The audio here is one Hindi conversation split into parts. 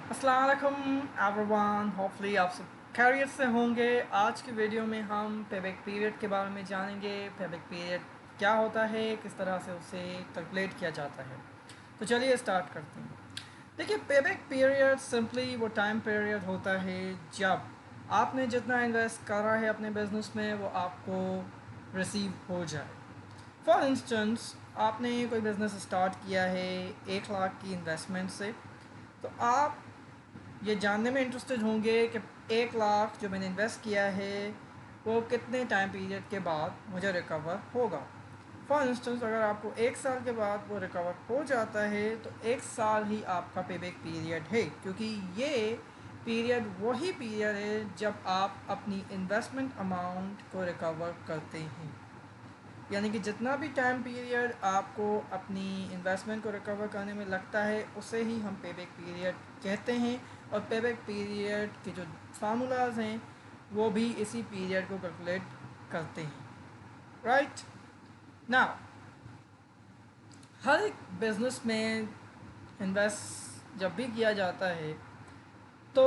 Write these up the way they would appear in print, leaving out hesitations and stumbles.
अस्सलाम वालेकुम एवरीवन, होपफुली आप सब खैरियत से होंगे। आज की वीडियो में हम पेबैक पीरियड के बारे में जानेंगे। पेबैक पीरियड क्या होता है, किस तरह से उसे कैलकुलेट किया जाता है। तो चलिए स्टार्ट करते हैं। देखिए, पेबैक पीरियड सिंपली वो टाइम पीरियड होता है जब आपने जितना इन्वेस्ट करा है अपने बिजनेस में वो आपको रिसीव हो जाए। फॉर इंस्टेंस, आपने कोई बिज़नेस स्टार्ट किया है 1 लाख की इन्वेस्टमेंट से, तो आप ये जानने में इंटरेस्टेड होंगे कि 1 लाख जो मैंने इन्वेस्ट किया है वो कितने टाइम पीरियड के बाद मुझे रिकवर होगा। फॉर इंस्टेंस, अगर आपको 1 साल के बाद वो रिकवर हो जाता है तो 1 साल ही आपका पेबैक पीरियड है, क्योंकि ये पीरियड वही पीरियड है जब आप अपनी इन्वेस्टमेंट अमाउंट को रिकवर करते हैं। यानी कि जितना भी टाइम पीरियड आपको अपनी इन्वेस्टमेंट को रिकवर करने में लगता है उसे ही हम पेबैक पीरियड कहते हैं। और पेबैक पीरियड के जो फार्मूलाज हैं वो भी इसी पीरियड को कैलकुलेट करते हैं। राइट नाउ, हर एक बिज़नेस में इन्वेस्ट जब भी किया जाता है तो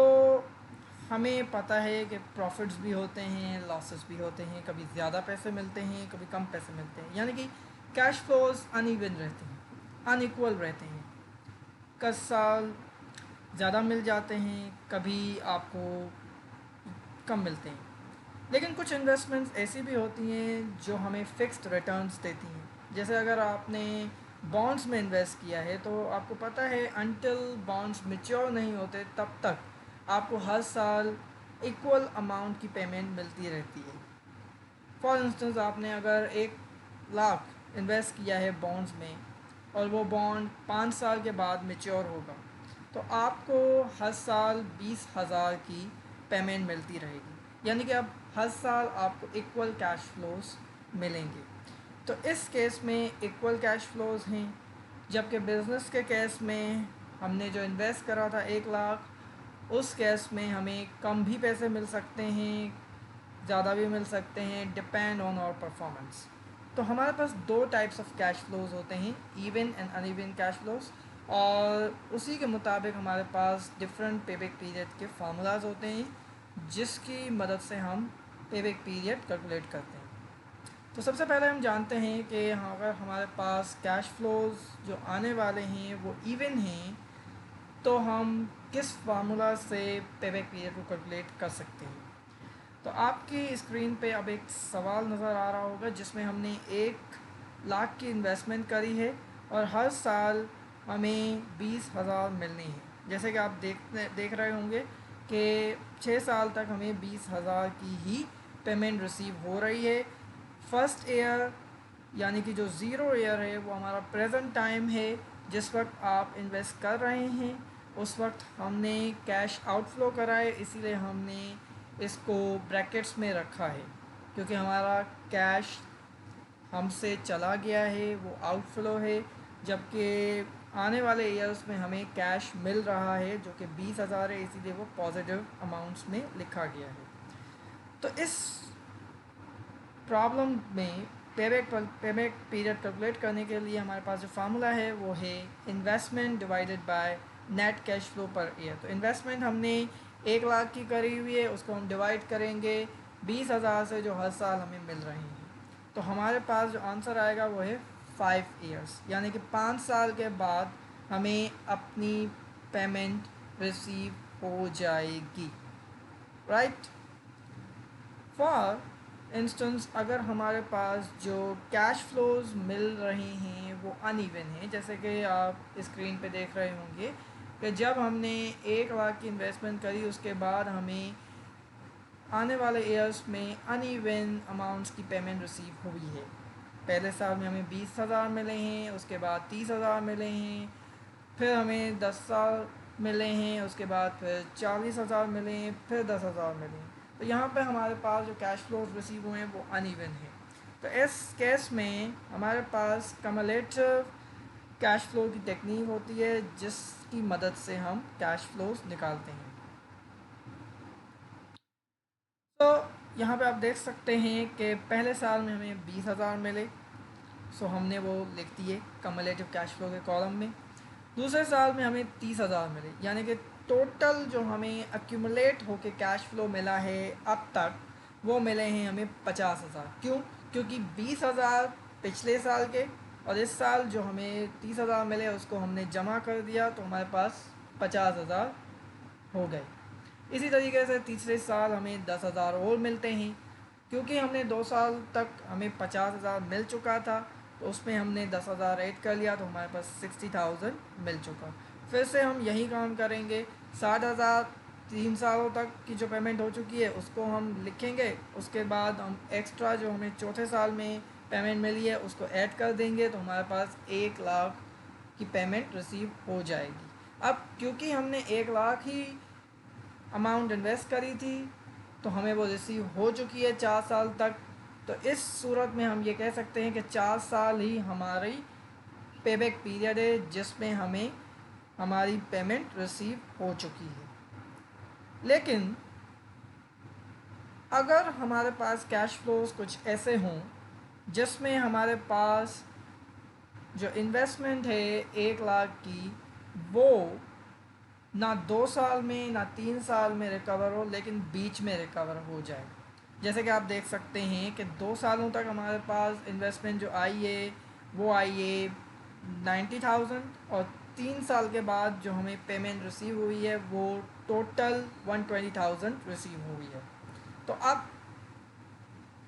हमें पता है कि प्रॉफिट्स भी होते हैं, लॉसेस भी होते हैं। कभी ज़्यादा पैसे मिलते हैं, कभी कम पैसे मिलते हैं। यानी कि कैश फ्लोज अनइवन रहते हैं, अनइक्वल रहते हैं। कुछ साल ज़्यादा मिल जाते हैं, कभी आपको कम मिलते हैं। लेकिन कुछ इन्वेस्टमेंट्स ऐसी भी होती हैं जो हमें फिक्स्ड रिटर्न्स देती हैं। जैसे अगर आपने बॉन्ड्स में इन्वेस्ट किया है तो आपको पता है अनटिल बॉन्ड्स मैच्योर नहीं होते तब तक आपको हर साल इक्वल अमाउंट की पेमेंट मिलती रहती है। फॉर इंस्टेंस, आपने अगर 1 लाख इन्वेस्ट किया है बॉन्ड्स में और वो बॉन्ड 5 साल के बाद मैच्योर होगा, तो आपको हर साल 20,000 की पेमेंट मिलती रहेगी। यानी कि अब हर साल आपको इक्वल कैश फ्लोज मिलेंगे। तो इस केस में इक्वल कैश फ्लोज हैं। जबकि बिज़नेस के केस में हमने जो इन्वेस्ट करा था 1 लाख, उस केस में हमें कम भी पैसे मिल सकते हैं, ज़्यादा भी मिल सकते हैं, डिपेंड ऑन आवर परफॉर्मेंस। तो हमारे पास दो टाइप्स ऑफ कैश फ्लोज होते हैं, even and uneven cash flows. और उसी के मुताबिक हमारे पास डिफरेंट पेबैक पीरियड के फार्मूलाज होते हैं जिसकी मदद से हम पेबैक पीरियड कैलकुलेट करते हैं। तो सबसे पहले हम जानते हैं कि अगर हमारे पास कैश फ्लोज जो आने वाले हैं वो इवन हैं तो हम किस फार्मूला से पेबैक पीरियड को कैलकुलेट कर सकते हैं। तो आपकी स्क्रीन पे अब एक सवाल नज़र आ रहा होगा जिसमें हमने 1 लाख की इन्वेस्टमेंट करी है और हर साल हमें 20,000 मिलनी है। जैसे कि आप देख रहे होंगे कि 6 साल तक हमें 20,000 की ही पेमेंट रिसीव हो रही है। फर्स्ट ईयर यानी कि जो ज़ीरो ईयर है वो हमारा प्रेजेंट टाइम है, जिस वक्त आप इन्वेस्ट कर रहे हैं उस वक्त हमने कैश आउटफ्लो करा है, इसीलिए हमने इसको ब्रैकेट्स में रखा है, क्योंकि हमारा कैश हमसे चला गया है, वो आउटफ्लो है। जबकि आने वाले ईयर्स में हमें कैश मिल रहा है जो कि 20,000 है, इसीलिए वो पॉजिटिव अमाउंट्स में लिखा गया है। तो इस प्रॉब्लम में पेबैक पीरियड कैलकुलेट करने के लिए हमारे पास जो फार्मूला है वो है investment divided by net cash flow per year. तो इन्वेस्टमेंट हमने 1 लाख की करी हुई है, उसको हम डिवाइड करेंगे 20,000 से जो हर साल हमें मिल रहे हैं। तो हमारे पास जो आंसर आएगा वो है 5 ईयर्स, यानी कि 5 साल के बाद हमें अपनी पेमेंट रिसीव हो जाएगी। राइट। फॉर इंस्टेंस, अगर हमारे पास जो कैश फ्लोज मिल रहे हैं वो अनइवन हैं, जैसे कि आप स्क्रीन पे देख रहे होंगे कि जब हमने 1 लाख की इन्वेस्टमेंट करी उसके बाद हमें आने वाले ईयर्स में अनइवन अमाउंट्स की पेमेंट रिसीव हुई है। पहले साल में हमें 20,000 मिले हैं, उसके बाद 30,000 मिले हैं, फिर हमें 10 साल मिले हैं, उसके बाद फिर 40,000 मिले हैं, फिर 10,000 मिले हैं। तो यहाँ पे हमारे पास जो कैश फ्लोज रिसीव हुए हैं वो अनइवन है। तो इस केस में हमारे पास कमलेटिव कैश फ्लो की टेक्निक होती है जिसकी मदद से हम कैश फ्लोज निकालते हैं। तो यहाँ पे आप देख सकते हैं कि पहले साल में हमें 20,000 मिले, सो हमने वो लिख दिए कमलेटिव कैश फ्लो के कॉलम में। दूसरे साल में हमें 30,000 मिले, यानी कि टोटल जो हमें एक्यूमुलेट होके कैश फ्लो मिला है अब तक, वो मिले हैं हमें 50,000। क्यों? क्योंकि 20,000 पिछले साल के और इस साल जो हमें 30,000 मिले उसको हमने जमा कर दिया, तो हमारे पास 50,000 हो गए। इसी तरीके से तीसरे साल हमें 10,000 और मिलते हैं, क्योंकि हमने 2 साल तक हमें 50,000 मिल चुका था, तो उसमें हमने 10,000 ऐड कर लिया, तो हमारे पास 60,000 मिल चुका। फिर से हम यही काम करेंगे। 60,000 3 सालों तक की जो पेमेंट हो चुकी है उसको हम लिखेंगे, उसके बाद हम एक्स्ट्रा जो हमें चौथे साल में पेमेंट मिली है उसको ऐड कर देंगे, तो हमारे पास 1,00,000 की पेमेंट रिसीव हो जाएगी। अब क्योंकि हमने 1,00,000 ही अमाउंट इन्वेस्ट करी थी, तो हमें वो रिसीव हो चुकी है 4 साल तक। तो इस सूरत में हम ये कह सकते हैं कि 4 साल ही हमारी पेबैक पीरियड है, जिसमें हमें हमारी पेमेंट रिसीव हो चुकी है। लेकिन अगर हमारे पास कैश फ्लोज कुछ ऐसे हों जिसमें हमारे पास जो इन्वेस्टमेंट है 1,00,000 की, वो ना 2 साल में ना 3 साल में रिकवर हो, लेकिन बीच में रिकवर हो जाए। जैसे कि आप देख सकते हैं कि 2 सालों तक हमारे पास इन्वेस्टमेंट जो आई है वो आई है 90,000, और 3 साल के बाद जो हमें पेमेंट रिसीव हुई है वो टोटल 120,000 रिसीव हुई है। तो अब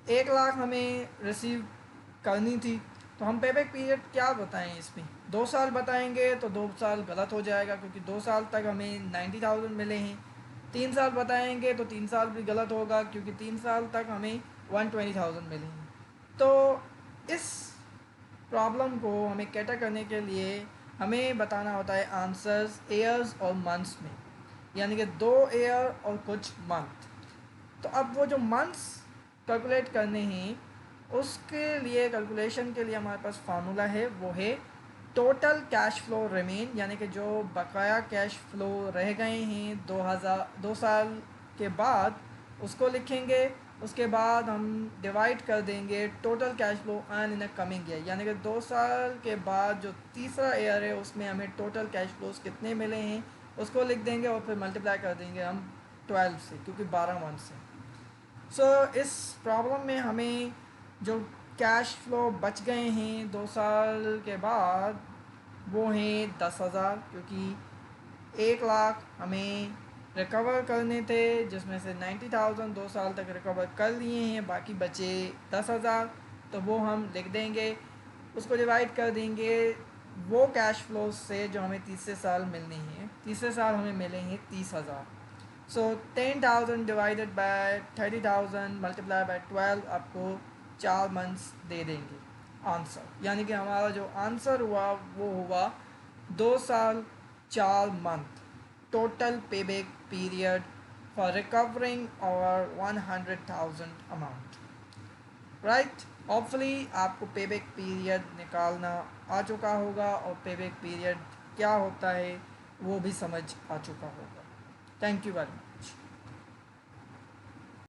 1,00,000 हमें रिसीव करनी थी, तो हम पेबैक पीरियड क्या बताएं इसमें? 2 साल बताएंगे तो 2 साल गलत हो जाएगा, क्योंकि 2 साल तक हमें 90,000 मिले हैं। 3 साल बताएंगे तो 3 साल भी गलत होगा, क्योंकि 3 साल तक हमें 120,000 मिले हैं। तो इस प्रॉब्लम को हमें कैटर करने के लिए हमें बताना होता है आंसर्स ईयर्स और मंथ्स में, यानी कि 2 ईयर और कुछ मंथ। तो अब वो जो मंथ्स कैलकुलेट करने हैं, उसके लिए कैलकुलेशन के लिए हमारे पास फार्मूला है, वो है टोटल कैश फ्लो रिमेन, यानी कि जो बकाया कैश फ्लो रह गए हैं 2 साल के बाद, उसको लिखेंगे। उसके बाद हम डिवाइड कर देंगे total cash flow earn in a coming year, यानी कि 2 साल के बाद जो तीसरा ईयर है उसमें हमें टोटल कैश फ्लोज कितने मिले हैं उसको लिख देंगे, और फिर मल्टीप्लाई कर देंगे हम 12 से, क्योंकि 12 मंथ से। इस प्रॉब्लम में हमें जो कैश फ्लो बच गए हैं 2 साल के बाद, वो हैं 10,000, क्योंकि 1,00,000 हमें रिकवर करने थे, जिसमें से 90,000 2 साल तक रिकवर कर लिए हैं, बाकी बचे 10,000। तो वो हम लिख देंगे, उसको डिवाइड कर देंगे वो कैश फ्लो से जो हमें तीसरे साल मिलने हैं। तीसरे साल हमें मिले हैं 30,000। सो 10,000 डिवाइडेड बाय 30,000 मल्टीप्लाई बाय 12 आपको 4 मंथ्स दे देंगे आंसर, यानी कि हमारा जो आंसर हुआ वो हुआ 2 साल 4 month total payback period for recovering और 100,000 अमाउंट। राइट, होपफुली आपको पेबैक पीरियड निकालना आ चुका होगा, और पेबैक पीरियड क्या होता है वो भी समझ आ चुका होगा। Thank you very much.